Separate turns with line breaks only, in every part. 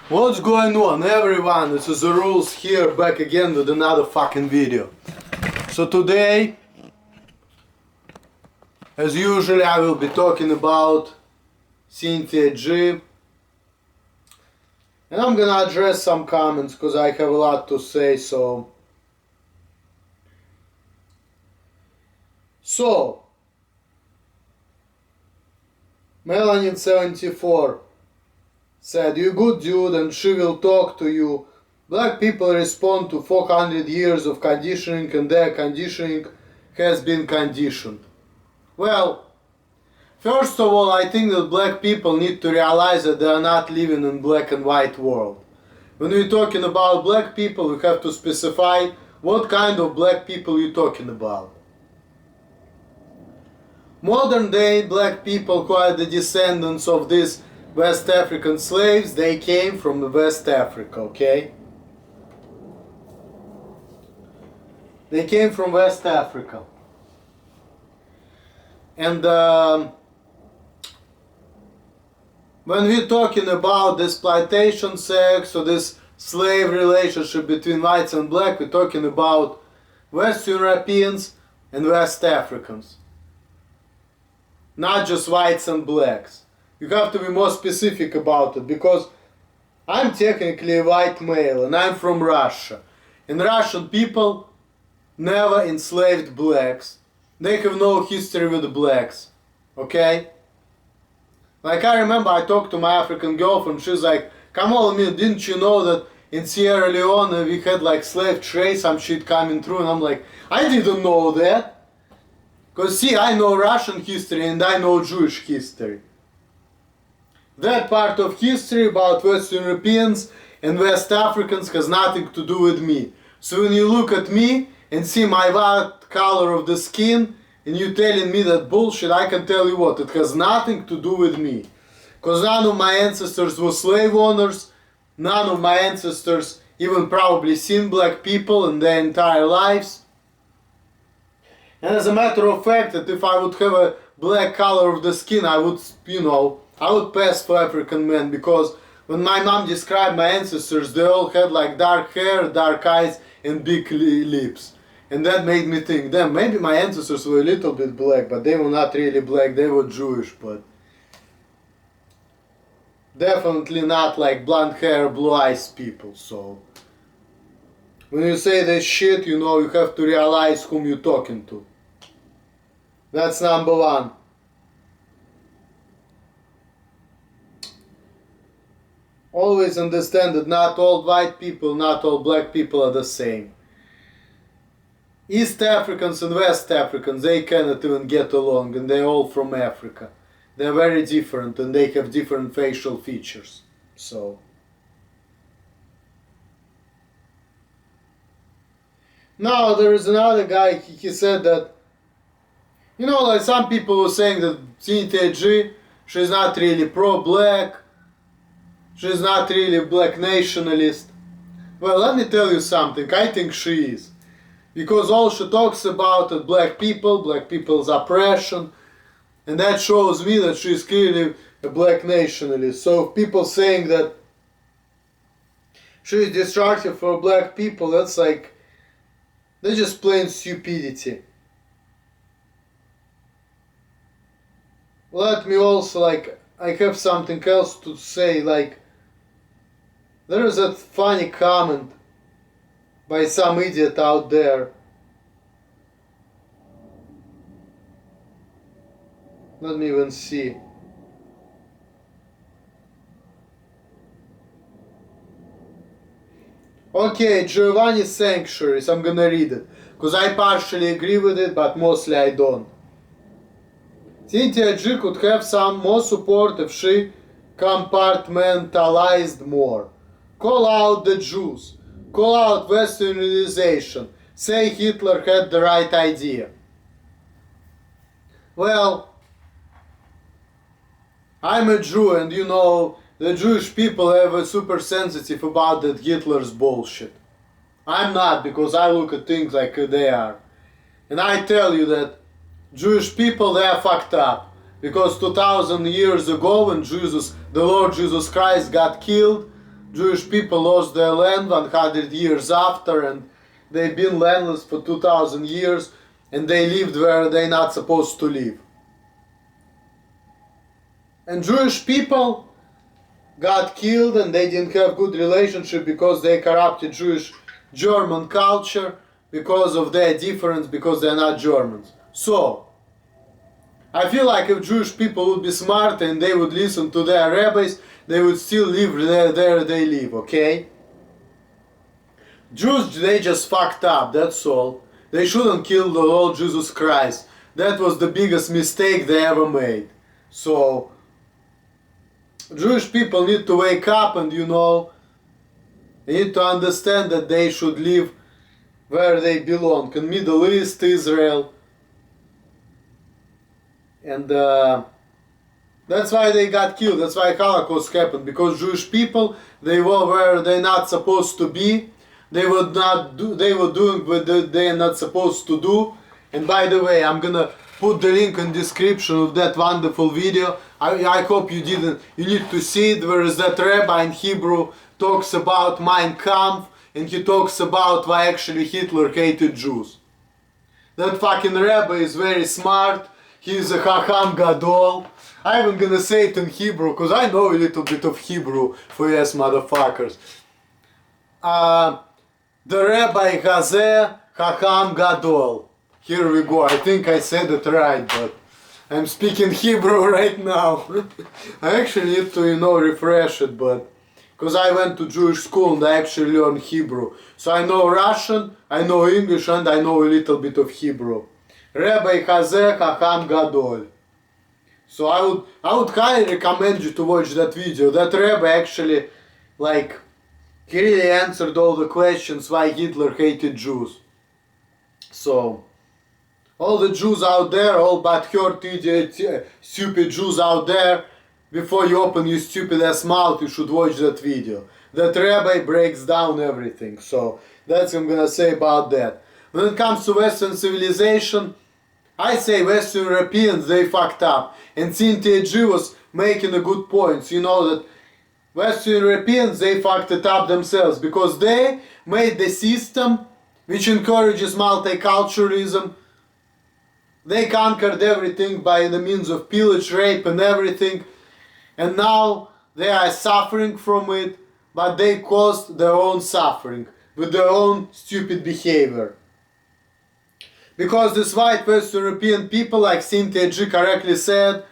What's going on, everyone? This is the rules here, back again with another fucking video. So today, as usual, I will be talking about Cynthia Tzvi, and I'm gonna address some comments because I have a lot to say. So Melanin74 said, "You good dude and she will talk to you. Black people respond to 400 years of conditioning and their conditioning has been conditioned." Well, first of all, I think that black people need to realize that they are not living in black and white world. When we're talking about black people, we have to specify what kind of black people you're talking about. Modern day black people who are the descendants of these West African slaves, they came from West Africa, okay? They came from West Africa. And when we're talking about this plantation sex or this slave relationship between whites and black, we're talking about West Europeans and West Africans. Not just whites and blacks. You have to be more specific about it, because I'm technically a white male and I'm from Russia. And Russian people never enslaved blacks. They have no history with blacks. Okay? Like, I remember I talked to my African girlfriend, she's like, "Come on, man, didn't you know that in Sierra Leone we had like slave trade, some shit coming through?" And I'm like, I didn't know that. Because see, I know Russian history and I know Jewish history. That part of history about West Europeans and West Africans has nothing to do with me. So when you look at me and see my white color of the skin and you telling me that bullshit, I can tell you what, it has nothing to do with me. Because none of my ancestors were slave owners, none of my ancestors even probably seen black people in their entire lives. And as a matter of fact, that if I would have a black color of the skin, I would, I would pass for African man, because when my mom described my ancestors, they all had like dark hair, dark eyes, and big lips. And that made me think, damn, maybe my ancestors were a little bit black, but they were not really black, they were Jewish, but definitely not like blonde hair, blue eyes people. So when you say this shit, you have to realize whom you're talking to. That's number one. Always understand that not all white people, not all black people are the same. East Africans and West Africans, they cannot even get along, and they're all from Africa. They're very different and they have different facial features. So now there is another guy, he said that, like some people were saying that Cynthia Tzvi, she's not really pro-black, she's not really a black nationalist. Well, let me tell you something, I think she is. Because all she talks about is black people's oppression, and that shows me that she's clearly a black nationalist. So people saying that she's destructive for black people, that's just plain stupidity. Let me also, I have something else to say, there is a funny comment by some idiot out there. Let me even see. Okay, Giovanni Sanctuaries, I'm gonna read it, because I partially agree with it, but mostly I don't. Cynthia Tzvi could have some more support if she compartmentalized more. Call out the Jews. Call out Westernization. Say Hitler had the right idea. Well, I'm a Jew, and the Jewish people are super sensitive about that Hitler's bullshit. I'm not, because I look at things like they are. And I tell you that Jewish people, they are fucked up. Because 2000 years ago when the Lord Jesus Christ got killed, Jewish people lost their land 100 years after, and they've been landless for 2000 years, and they lived where they're not supposed to live. And Jewish people got killed, and they didn't have good relationship because they corrupted Jewish German culture because of their difference, because they're not Germans. So I feel like if Jewish people would be smart and they would listen to their rabbis, they would still live there they live, okay? Jews, they just fucked up, that's all. They shouldn't kill the Lord Jesus Christ. That was the biggest mistake they ever made. So Jewish people need to wake up, and you know, they need to understand that they should live where they belong, in Middle East, Israel. And that's why they got killed, that's why Holocaust happened, because Jewish people, they were where they're not supposed to be. They were doing what they're not supposed to do. And by the way, I'm gonna put the link in description of that wonderful video. I hope you didn't. You need to see it. Where is that rabbi in Hebrew talks about Mein Kampf, and he talks about why actually Hitler hated Jews. That fucking rabbi is very smart. He's a Chacham Gadol. I'm even gonna say it in Hebrew because I know a little bit of Hebrew for yes motherfuckers. The Rabbi Hazeh Chacham Gadol. Here we go. I think I said it right, but I'm speaking Hebrew right now. I actually need to, you know, refresh it, but because I went to Jewish school and I actually learned Hebrew. So I know Russian, I know English, and I know a little bit of Hebrew. Rabbi Hazeh Chacham Gadol. So I would highly recommend you to watch that video. That rabbi actually, like, he really answered all the questions why Hitler hated Jews. So all the Jews out there, all but hurt idiot, stupid Jews out there, before you open your stupid ass mouth, you should watch that video. That rabbi breaks down everything. So that's what I'm gonna say about that. When it comes to Western civilization, I say Western Europeans, they fucked up. And Cynthia Tzvi was making a good point. You know that Western Europeans, they fucked it up themselves because they made the system which encourages multiculturalism. They conquered everything by the means of pillage, rape and everything. And now they are suffering from it, but they caused their own suffering with their own stupid behavior. Because these white Western European people, like Cynthia Tzvi correctly said,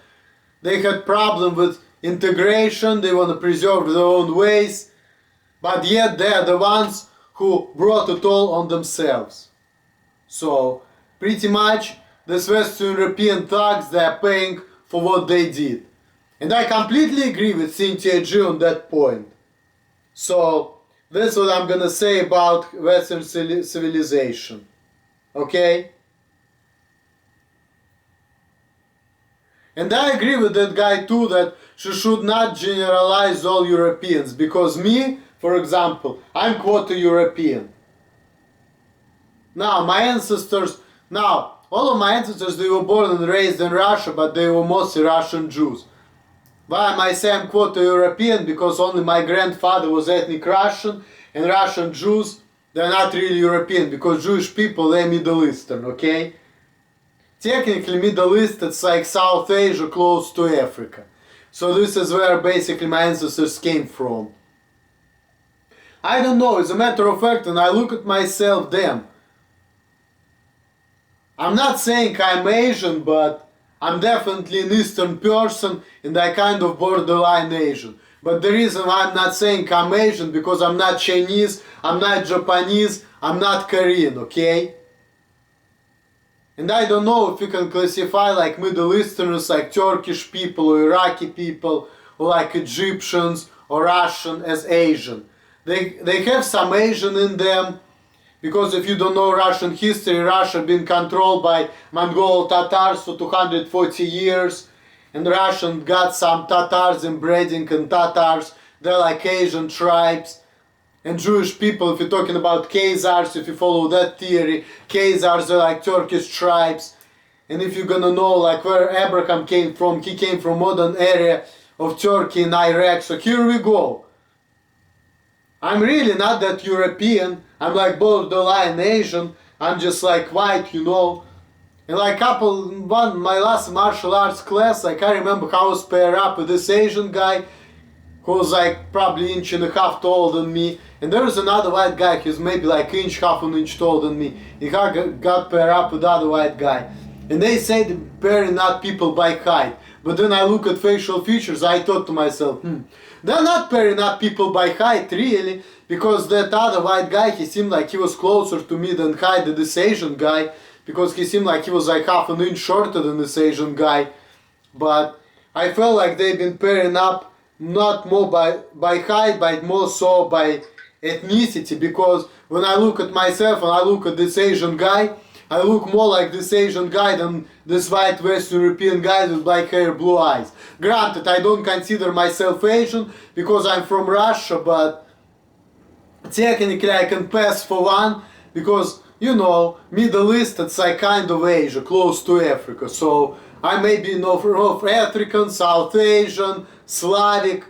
they had problem with integration, they want to preserve their own ways, but yet they are the ones who brought it all on themselves. So pretty much these Western European thugs, they are paying for what they did. And I completely agree with Cynthia Tzvi on that point. So that's what I'm gonna say about Western civilization. Okay? And I agree with that guy too, that she should not generalize all Europeans, because me, for example, I'm quarter European. Now, all of my ancestors, they were born and raised in Russia, but they were mostly Russian Jews. Why am I saying I'm quarter European? Because only my grandfather was ethnic Russian, and Russian Jews, they're not really European, because Jewish people, they're Middle Eastern, okay? Technically, Middle East, it's like South Asia, close to Africa. So this is where basically my ancestors came from. I don't know, as a matter of fact, and I look at myself, damn. I'm not saying I'm Asian, but I'm definitely an Eastern person, and I kind of borderline Asian. But the reason why I'm not saying I'm Asian, because I'm not Chinese, I'm not Japanese, I'm not Korean, okay? And I don't know if you can classify like Middle Easterners, like Turkish people or Iraqi people, or like Egyptians or Russian as Asian. They have some Asian in them, because if you don't know Russian history, Russia been controlled by Mongol Tatars for 240 years, and Russian got some Tatars inbreeding in Tatars. They're like Asian tribes. And Jewish people, if you're talking about Khazars, if you follow that theory, Khazars are like Turkish tribes. And if you're gonna know like where Abraham came from, he came from modern area of Turkey and Iraq. So here we go. I'm really not that European. I'm like borderline Asian. I'm just like white, you know. And like my last martial arts class, like I remember how I was paired up with this Asian guy who was like probably inch and a half taller than me. And there was another white guy who's maybe like half an inch taller than me. He got paired up with the other white guy. And they say that pairing not people by height. But then I look at facial features, I thought to myself, they're not pairing up people by height, really. Because that other white guy, he seemed like he was closer to me than height than this Asian guy. Because he seemed like he was like half an inch shorter than this Asian guy. But I felt like they've been pairing up not more by height, but more so by ethnicity. Because when I look at myself and I look at this Asian guy, I look more like this Asian guy than this white West European guy with black hair, blue eyes. Granted, I don't consider myself Asian because I'm from Russia, but technically I can pass for one because, you know, Middle East, it's like kind of Asia, close to Africa. So I may be North African, South Asian, Slavic,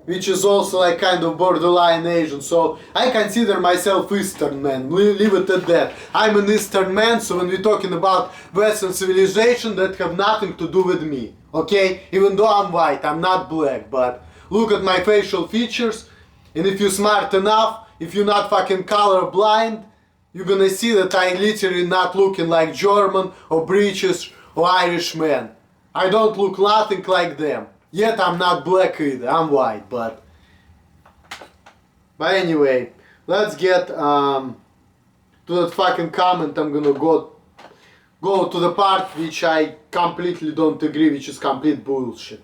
which is also like kind of borderline Asian. So I consider myself Eastern man, leave it at that. I'm an Eastern man, so when we're talking about Western civilization, that have nothing to do with me, okay? Even though I'm white, I'm not black, but look at my facial features, and if you're smart enough, if you're not fucking color blind, you're gonna see that I literally not looking like German or British or Irish man. I don't look nothing like them. Yet I'm not black either, I'm white, but anyway, let's get to that fucking comment. I'm gonna go to the part which I completely don't agree, which is complete bullshit.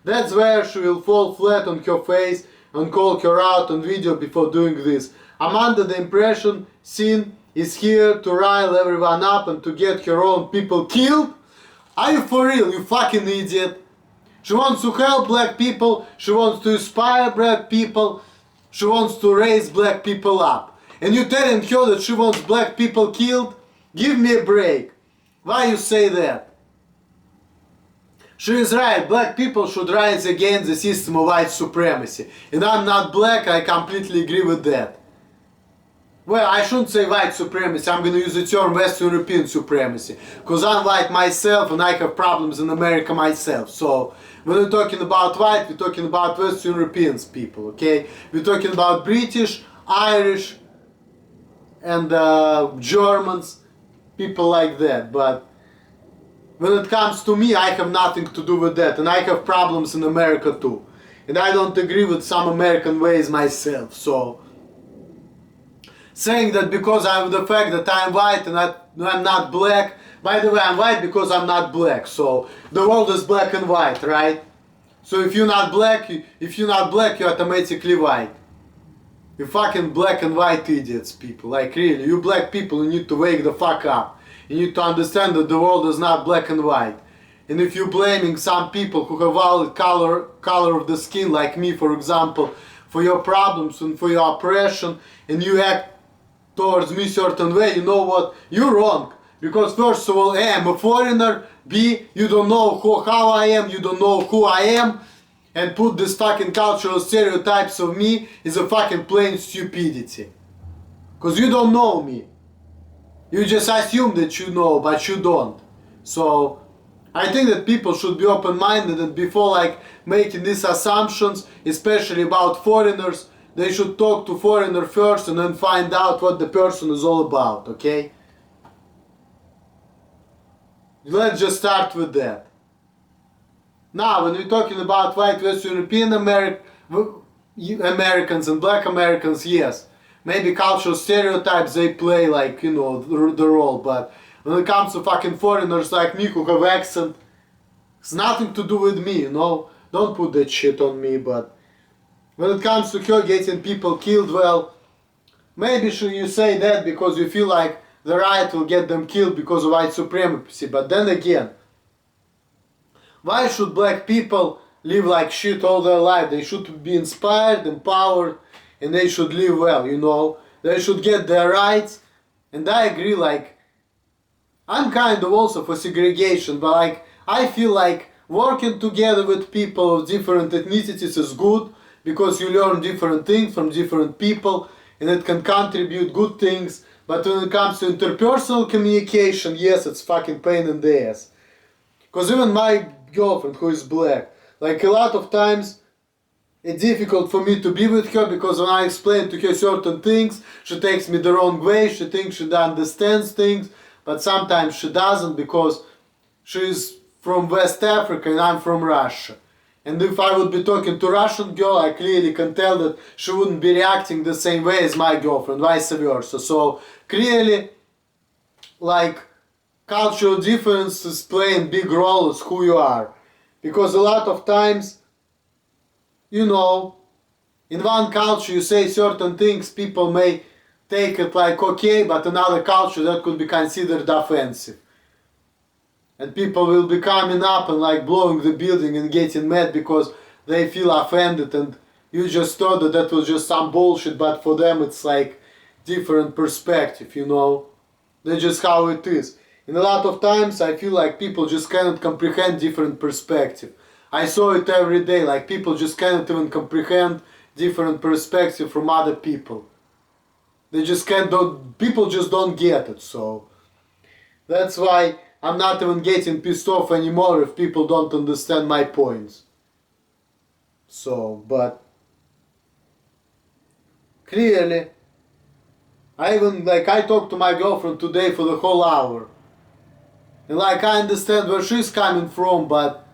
That's where she will fall flat on her face and call her out on video before doing this. I'm under the impression Sin is here to rile everyone up and to get her own people killed. Are you for real, you fucking idiot? She wants to help black people, she wants to inspire black people, she wants to raise black people up. And you telling her that she wants black people killed? Give me a break. Why you say that? She is right, black people should rise against the system of white supremacy. And I'm not black, I completely agree with that. Well, I shouldn't say white supremacy, I'm gonna use the term West European supremacy. Because I'm white myself and I have problems in America myself. So, when we're talking about white, we're talking about West Europeans people, okay? We're talking about British, Irish, and Germans, people like that. But when it comes to me, I have nothing to do with that. And I have problems in America too. And I don't agree with some American ways myself, so saying that because of the fact that I'm white and I'm not black. By the way, I'm white because I'm not black. So the world is black and white, right? So if you're not black, you're automatically white. You fucking black and white idiots, people. Like really, you black people, you need to wake the fuck up. You need to understand that the world is not black and white. And if you're blaming some people who have valid color of the skin, like me, for example, for your problems and for your oppression, and you act towards me certain way, you know what? You're wrong. Because first of all, A, I'm a foreigner, B, you don't know how I am, you don't know who I am, and put this fucking cultural stereotypes of me is a fucking plain stupidity. Because you don't know me. You just assume that you know, but you don't. So, I think that people should be open-minded and before like making these assumptions, especially about foreigners, they should talk to foreigner first and then find out what the person is all about, okay? Let's just start with that. Now, when we're talking about white West European Americans and black Americans, yes, maybe cultural stereotypes, they play like, you know, the role, but when it comes to fucking foreigners like me who have accent, it's nothing to do with me, you know? Don't put that shit on me, but when it comes to her getting people killed, well, maybe you say that because you feel like the right will get them killed because of white supremacy, but then again, why should black people live like shit all their life? They should be inspired, empowered, and they should live well, you know? They should get their rights, and I agree, like, I'm kind of also for segregation, but like, I feel like working together with people of different ethnicities is good, because you learn different things from different people and it can contribute good things. But when it comes to interpersonal communication, yes, it's fucking pain in the ass. Because even my girlfriend, who is black, like a lot of times it's difficult for me to be with her, because when I explain to her certain things, she takes me the wrong way, she thinks she understands things, but sometimes she doesn't, because she's from West Africa and I'm from Russia. And if I would be talking to Russian girl, I clearly can tell that she wouldn't be reacting the same way as my girlfriend, vice versa. So clearly, like, cultural differences play a big role as who you are. Because a lot of times, you know, in one culture you say certain things, people may take it like okay, but in another culture that could be considered offensive. And people will be coming up and like blowing the building and getting mad because they feel offended, and you just thought that that was just some bullshit, but for them it's like different perspective, you know. That's just how it is. And a lot of times I feel like people just cannot comprehend different perspective. I saw it every day, like people just cannot even comprehend different perspective from other people. They just people just don't get it, so that's why I'm not even getting pissed off anymore if people don't understand my points. So, but clearly, I talked to my girlfriend today for the whole hour. And like I understand where she's coming from, but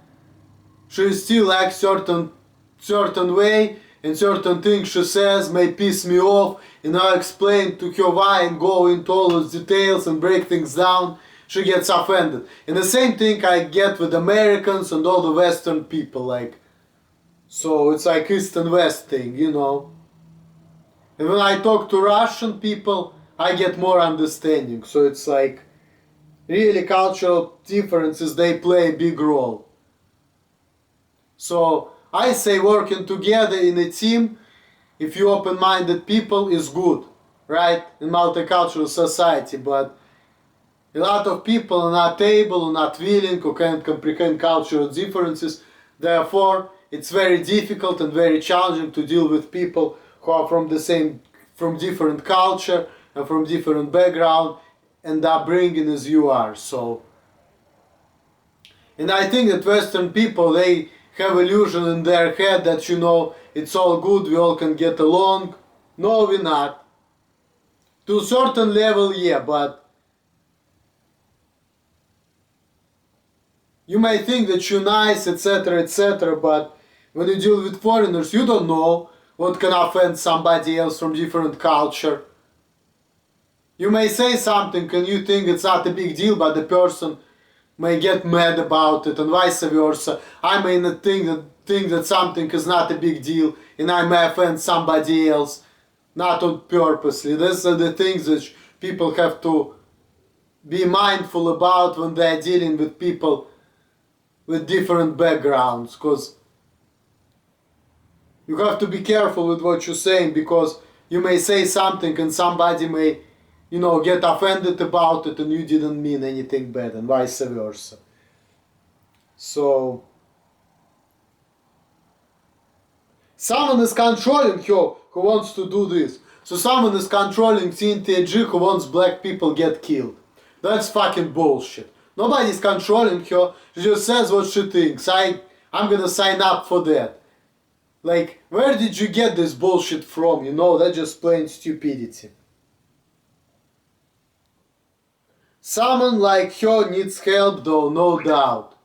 she still like certain way, and certain things she says may piss me off, and I explain to her why and go into all those details and break things down. She gets offended. And the same thing I get with Americans and all the Western people, like, so it's like East and West thing, you know. And when I talk to Russian people, I get more understanding. So it's like, really cultural differences, they play a big role. So I say working together in a team, if you open-minded people, is good, right? In multicultural society, but a lot of people are not able, not willing, or can't comprehend cultural differences. Therefore, it's very difficult and very challenging to deal with people who are from different culture and from different background and upbringing as you are. So, and I think that Western people, they have illusion in their head that, you know, it's all good, we all can get along. No, we're not. To a certain level, yeah, but you may think that you're nice, etc., but when you deal with foreigners, you don't know what can offend somebody else from different culture. You may say something and you think it's not a big deal, but the person may get mad about it, and vice versa. I may not think that something is not a big deal, and I may offend somebody else, not on purposely. These are the things that people have to be mindful about when they're dealing with people with different backgrounds, because you have to be careful with what you're saying, because you may say something and somebody may, you know, get offended about it and you didn't mean anything bad, and vice versa. So someone is controlling her who wants to do this. So someone is controlling Cynthia G who wants black people get killed. That's fucking bullshit. Nobody's controlling her. She just says what she thinks. I'm gonna sign up for that. Like, where did you get this bullshit from? You know, that's just plain stupidity. Someone like her needs help though, no doubt.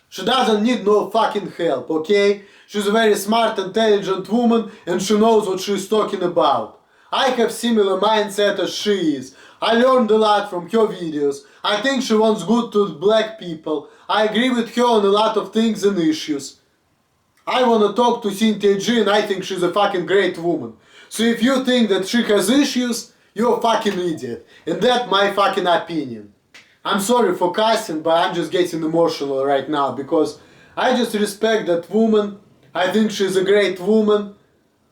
She doesn't need no fucking help, okay? She's a very smart, intelligent woman and she knows what she's talking about. I have similar mindset as she is. I learned a lot from her videos. I think she wants good to black people. I agree with her on a lot of things and issues. I wanna talk to Cynthia G and I think she's a fucking great woman. So if you think that she has issues, you're a fucking idiot. And that's my fucking opinion. I'm sorry for cussing, but I'm just getting emotional right now because I just respect that woman. I think she's a great woman.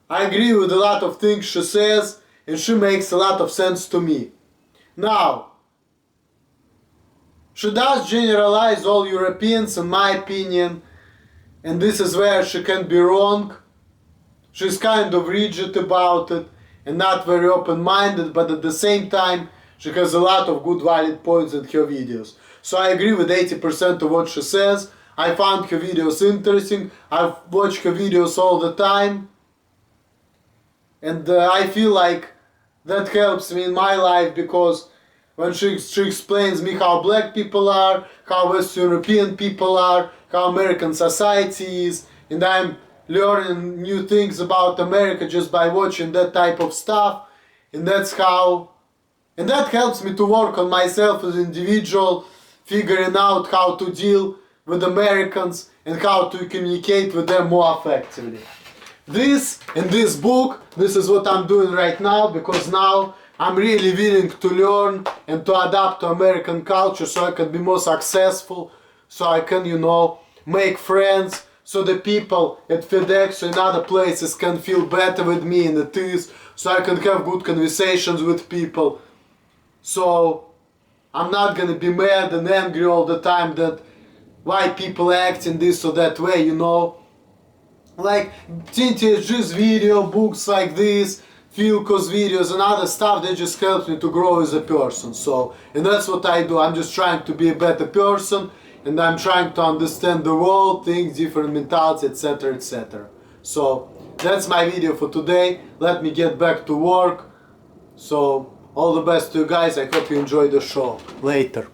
I agree with a lot of things she says and she makes a lot of sense to me. Now, she does generalize all Europeans in my opinion, and this is where she can be wrong. she's kind of rigid about it and not very open-minded, but at the same time she has a lot of good valid points in her videos. So I agree with 80% of what she says. I found her videos interesting. I've watched her videos all the time. And I feel like that helps me in my life, because when she explains me how black people are, how West European people are, how American society is, and I'm learning new things about America just by watching that type of stuff, and that helps me to work on myself as an individual, figuring out how to deal with Americans and how to communicate with them more effectively. This book, this is what I'm doing right now, because now I'm really willing to learn and to adapt to American culture so I can be more successful, so I can, make friends, so the people at FedEx or in other places can feel better with me and it is, so I can have good conversations with people. So I'm not gonna be mad and angry all the time that why people act in this or that way, Like Cynthia's just video, books like this, Philco's videos and other stuff, they just help me to grow as a person. And that's what I do. I'm just trying to be a better person, and I'm trying to understand the world, things, different mentalities, etc, etc. So that's my video for today. Let me get back to work. So all the best to you guys. I hope you enjoyed the show. Later.